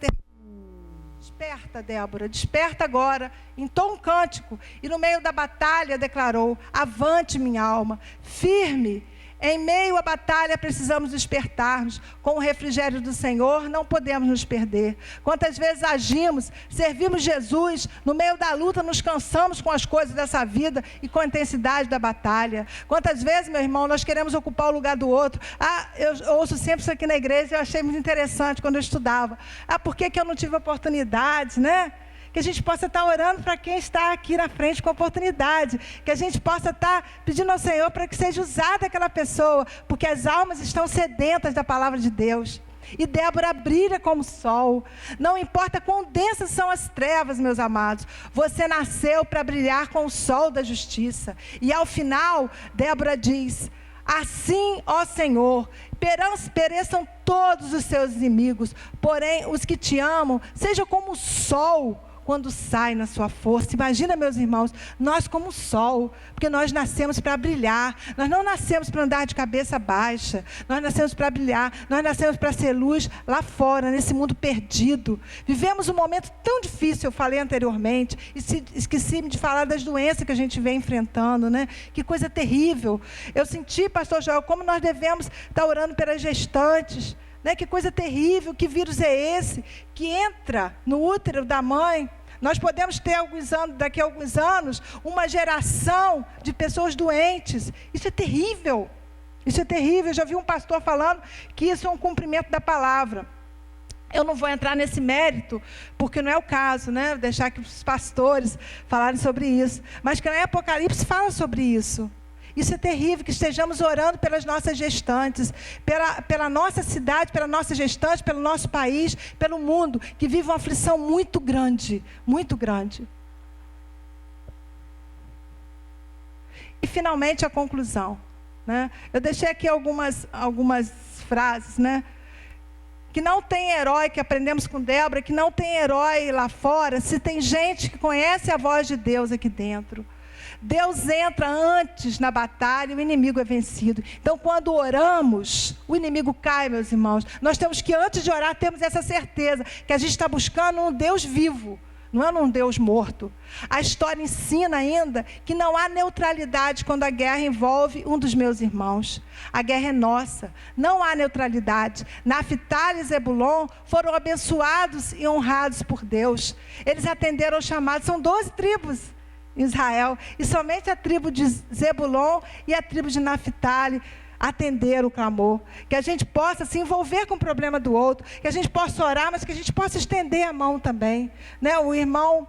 Desperta, Débora, desperta agora, entoou um cântico, e no meio da batalha declarou: avante, minha alma, firme. Em meio à batalha precisamos despertar-nos. Com o refrigério do Senhor não podemos nos perder. Quantas vezes agimos, servimos Jesus, no meio da luta nos cansamos com as coisas dessa vida e com a intensidade da batalha. Quantas vezes, meu irmão, nós queremos ocupar o lugar do outro. Eu ouço sempre isso aqui na igreja, eu achei muito interessante quando eu estudava. Por que eu não tive oportunidade, né? Que a gente possa estar orando para quem está aqui na frente com oportunidade. Que a gente possa estar pedindo ao Senhor para que seja usada aquela pessoa. Porque as almas estão sedentas da palavra de Deus. E Débora brilha como o sol. Não importa quão densas são as trevas, meus amados. Você nasceu para brilhar com o sol da justiça. E ao final, Débora diz: assim, ó Senhor, pereçam todos os seus inimigos. Porém, os que te amam, sejam como o sol quando sai na sua força. Imagina, meus irmãos, nós como o sol, porque nós nascemos para brilhar, nós não nascemos para andar de cabeça baixa, nós nascemos para brilhar, nós nascemos para ser luz lá fora, nesse mundo perdido. Vivemos um momento tão difícil, eu falei anteriormente, e esqueci de falar das doenças que a gente vem enfrentando, né? Que coisa terrível. Eu senti, pastor Joel, como nós devemos estar orando pelas gestantes, né? Que coisa terrível, que vírus é esse, que entra no útero da mãe. Nós podemos ter daqui a alguns anos, uma geração de pessoas doentes. Isso é terrível. Isso é terrível. Eu já vi um pastor falando que isso é um cumprimento da palavra. Eu não vou entrar nesse mérito, porque não é o caso, né? Vou deixar que os pastores falarem sobre isso. Mas que no Apocalipse fala sobre isso. Isso é terrível, que estejamos orando pelas nossas gestantes, pela nossa cidade, pela nossa gestante, pelo nosso país, pelo mundo, que vive uma aflição muito grande, muito grande. E, finalmente, a conclusão, né? Eu deixei aqui algumas frases, né? Que não tem herói, que aprendemos com Débora, que não tem herói lá fora, se tem gente que conhece a voz de Deus aqui dentro. Deus entra antes na batalha e o inimigo é vencido. Então, quando oramos, o inimigo cai, meus irmãos. Nós temos que, antes de orar, termos essa certeza que a gente está buscando um Deus vivo, não é um Deus morto. A história ensina ainda que não há neutralidade quando a guerra envolve um dos meus irmãos. A guerra é nossa, não há neutralidade. Naftali e Zebulon foram abençoados e honrados por Deus. Eles atenderam ao chamado, são 12 tribos. em Israel, e somente a tribo de Zebulon e a tribo de Naphtali atenderam o clamor. Que a gente possa se envolver com o problema do outro, que a gente possa orar, mas que a gente possa estender a mão também, né? O irmão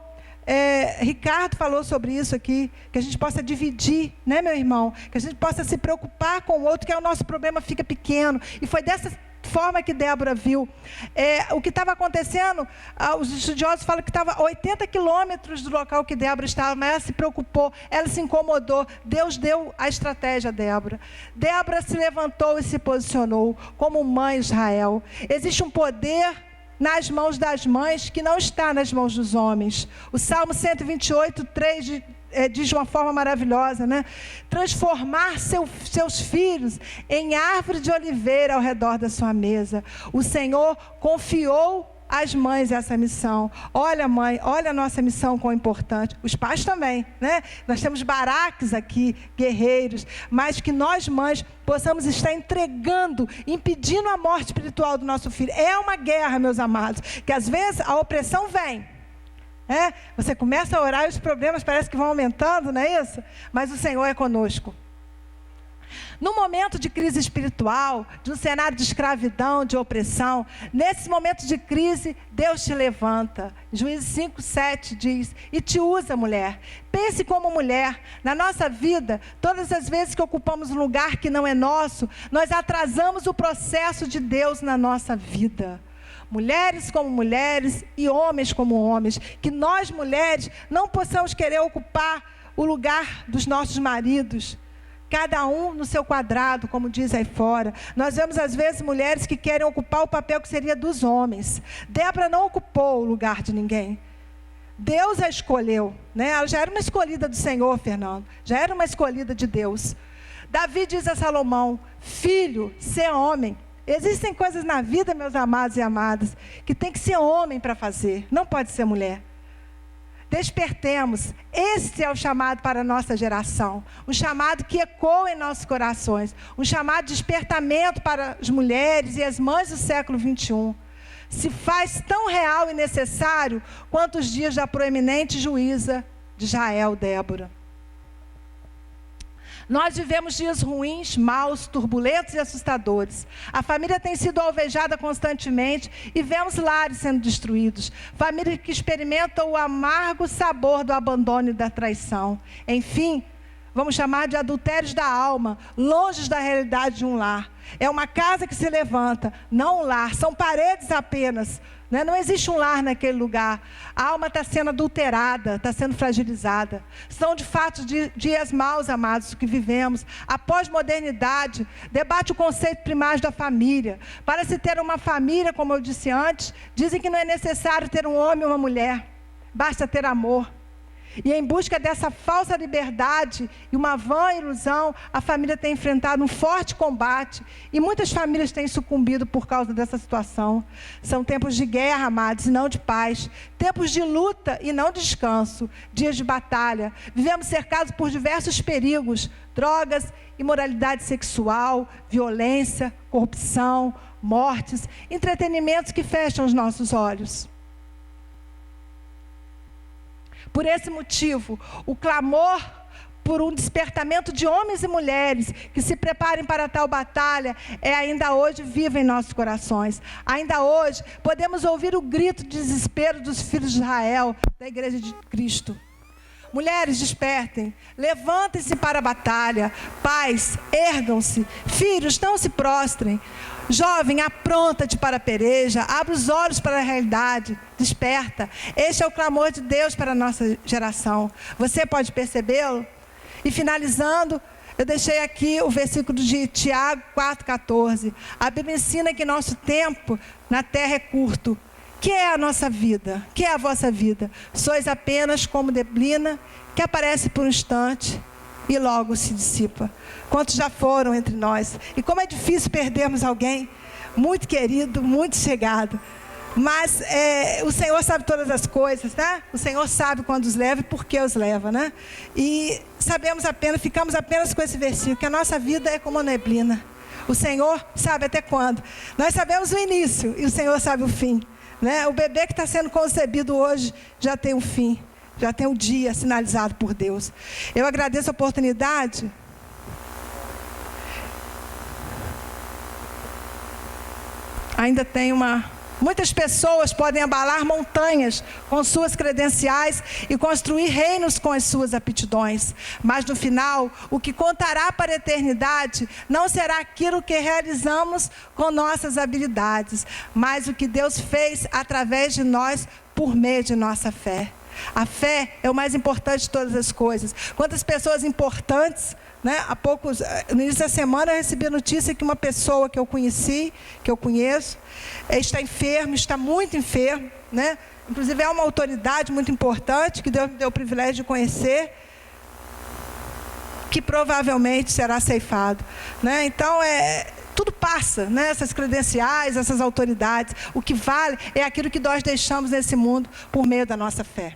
Ricardo falou sobre isso aqui, que a gente possa dividir, né, meu irmão? Que a gente possa se preocupar com o outro, que o nosso problema fica pequeno. E foi dessa forma que Débora viu. O que estava acontecendo, os estudiosos falam que estava a 80 quilômetros do local que Débora estava, mas ela se preocupou, ela se incomodou. Deus deu a estratégia a Débora. Débora se levantou e se posicionou como mãe de Israel. Existe um poder nas mãos das mães que não está nas mãos dos homens. O Salmo 128, 3 diz de uma forma maravilhosa, né? Transformar seus filhos em árvore de oliveira ao redor da sua mesa. O Senhor confiou às mães essa missão. Olha, mãe, olha a nossa missão quão importante. Os pais também, né? Nós temos baraques aqui, guerreiros, mas que nós, mães, possamos estar entregando, impedindo a morte espiritual do nosso filho. É uma guerra, meus amados, que às vezes a opressão vem. Você começa a orar e os problemas parecem que vão aumentando, não é isso? Mas o Senhor é conosco. No momento de crise espiritual, de um cenário de escravidão, de opressão, nesses momentos de crise, Deus te levanta. Juízes 5, 7 diz, e te usa, mulher. Pense como mulher. Na nossa vida, todas as vezes que ocupamos um lugar que não é nosso, nós atrasamos o processo de Deus na nossa vida. Mulheres como mulheres e homens como homens. Que nós, mulheres, não possamos querer ocupar o lugar dos nossos maridos. Cada um no seu quadrado, como diz aí fora. Nós vemos às vezes mulheres que querem ocupar o papel que seria dos homens. Débora não ocupou o lugar de ninguém. Deus a escolheu, né? Ela já era uma escolhida do Senhor, Fernando. Já era uma escolhida de Deus. Davi diz a Salomão, filho, ser homem. Existem coisas na vida, meus amados e amadas, que tem que ser homem para fazer. Não pode ser mulher. Despertemos. Esse é o chamado para a nossa geração. Um chamado que ecoa em nossos corações. Um chamado de despertamento para as mulheres e as mães do século 21. Se faz tão real e necessário quanto os dias da proeminente juíza de Israel, Débora. Nós vivemos dias ruins, maus, turbulentos e assustadores. A família tem sido alvejada constantemente e vemos lares sendo destruídos. Famílias que experimentam o amargo sabor do abandono e da traição. Enfim, vamos chamar de adultérios da alma, longe da realidade de um lar. É uma casa que se levanta, não um lar, são paredes apenas. Não existe um lar naquele lugar. A alma está sendo adulterada, está sendo fragilizada. São de fato dias maus, amados, que vivemos. A pós-modernidade debate o conceito primário da família. Para se ter uma família, como eu disse antes, dizem que não é necessário ter um homem e uma mulher. Basta ter amor. E em busca dessa falsa liberdade e uma vã ilusão, a família tem enfrentado um forte combate. E muitas famílias têm sucumbido por causa dessa situação. São tempos de guerra, amados, e não de paz. Tempos de luta e não de descanso. Dias de batalha. Vivemos cercados por diversos perigos. Drogas, imoralidade sexual, violência, corrupção, mortes. Entretenimentos que fecham os nossos olhos. Por esse motivo, o clamor por um despertamento de homens e mulheres que se preparem para tal batalha é ainda hoje vivo em nossos corações. Ainda hoje podemos ouvir o grito de desespero dos filhos de Israel, da Igreja de Cristo. Mulheres, despertem, levantem-se para a batalha. Pais, ergam-se. Filhos, não se prostrem. Jovem, apronta-te para a peleja, abre os olhos para a realidade, desperta. Este é o clamor de Deus para a nossa geração. Você pode percebê-lo? E finalizando, eu deixei aqui o versículo de Tiago 4,14. A Bíblia ensina que nosso tempo na terra é curto. Que é a nossa vida? Que é a vossa vida? Sois apenas como neblina que aparece por um instante e logo se dissipa. Quantos já foram entre nós? E como é difícil perdermos alguém muito querido, muito chegado. Mas o Senhor sabe todas as coisas, né? O Senhor sabe quando os leva e por que os leva, né? E ficamos apenas com esse versículo, que a nossa vida é como a neblina. O Senhor sabe até quando. Nós sabemos o início e o Senhor sabe o fim. Né? O bebê que está sendo concebido hoje já tem um fim. Já tem o dia sinalizado por Deus. Eu agradeço a oportunidade. Ainda tem Muitas pessoas podem abalar montanhas com suas credenciais e construir reinos com as suas aptidões. Mas no final, o que contará para a eternidade não será aquilo que realizamos com nossas habilidades, mas o que Deus fez através de nós por meio de nossa fé. A fé é o mais importante de todas as coisas. Quantas pessoas importantes, né? No início da semana eu recebi a notícia que uma pessoa que eu conheço, está enfermo, está muito enfermo, né? Inclusive é uma autoridade muito importante que Deus me deu o privilégio de conhecer, que provavelmente será ceifado, né? Então tudo passa, né? Essas credenciais, essas autoridades. O que vale é aquilo que nós deixamos nesse mundo por meio da nossa fé.